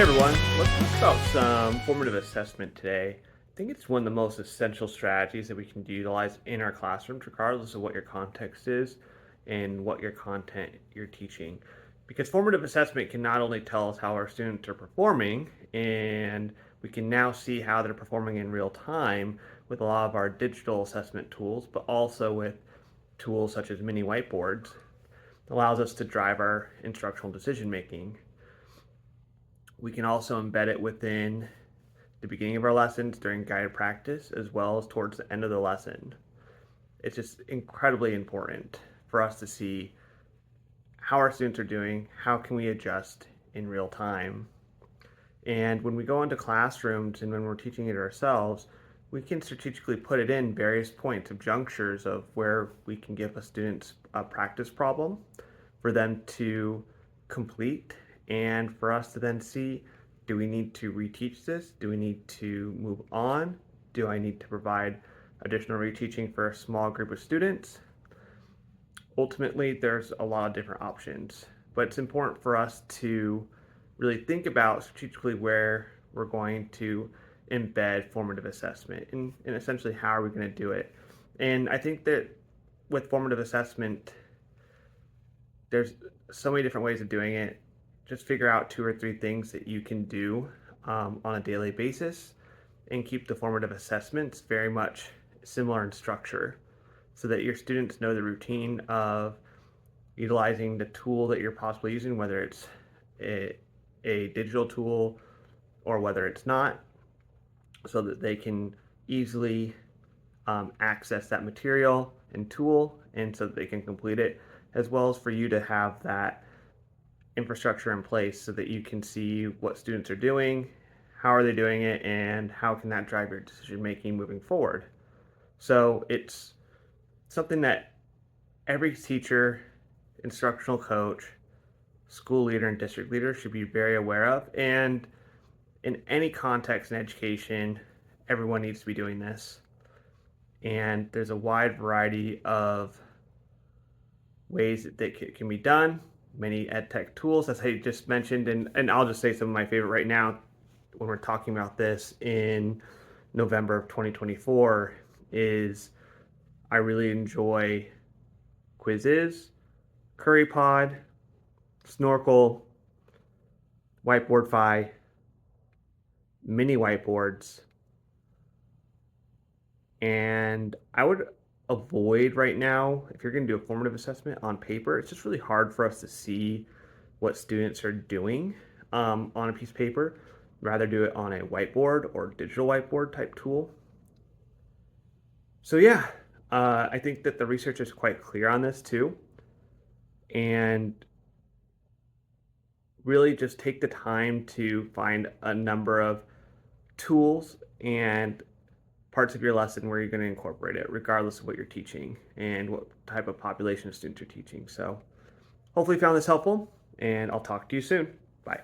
Hey everyone, let's talk about some formative assessment today. I think it's one of the most essential strategies that we can utilize in our classrooms, regardless of what your context is and what your content you're teaching. Because formative assessment can not only tell us how our students are performing, and we can now see how they're performing in real time with a lot of our digital assessment tools, but also with tools such as mini whiteboards. It allows us to drive our instructional decision making. We can also embed it within the beginning of our lessons during guided practice as well as towards the end of the lesson. It's just incredibly important for us to see how our students are doing, how can we adjust in real time. And when we go into classrooms and when we're teaching it ourselves, we can strategically put it in various points of junctures of where we can give a student a practice problem for them to complete and for us to then see, do we need to reteach this? Do we need to move on? Do I need to provide additional reteaching for a small group of students? Ultimately, there's a lot of different options, but it's important for us to really think about strategically where we're going to embed formative assessment and essentially how are we going to do it. And I think that with formative assessment, there's so many different ways of doing it. Just figure out 2 or 3 things that you can do on a daily basis and keep the formative assessments very much similar in structure so that your students know the routine of utilizing the tool that you're possibly using, whether it's a digital tool or whether it's not, so that they can easily access that material and tool and so that they can complete it, as well as for you to have that infrastructure in place so that you can see what students are doing, how are they doing it, and how can that drive your decision making moving forward. So it's something that every teacher, instructional coach, school leader, and district leader should be very aware of. And in any context in education, everyone needs to be doing this. And there's a wide variety of ways that can be done. Many EdTech tools, as I just mentioned, and I'll just say some of my favorite right now when we're talking about this in November of 2024 is I really enjoy Quizzes, CurryPod, Snorkel, Whiteboardify, mini whiteboards, and I would avoid right now, if you're going to do a formative assessment on paper, it's just really hard for us to see what students are doing on a piece of paper. Rather do it on a whiteboard or digital whiteboard type tool. So yeah, I think that the research is quite clear on this too. And really just take the time to find a number of tools and parts of your lesson where you're going to incorporate it, regardless of what you're teaching and what type of population of students you're teaching. So hopefully you found this helpful, and I'll talk to you soon. Bye.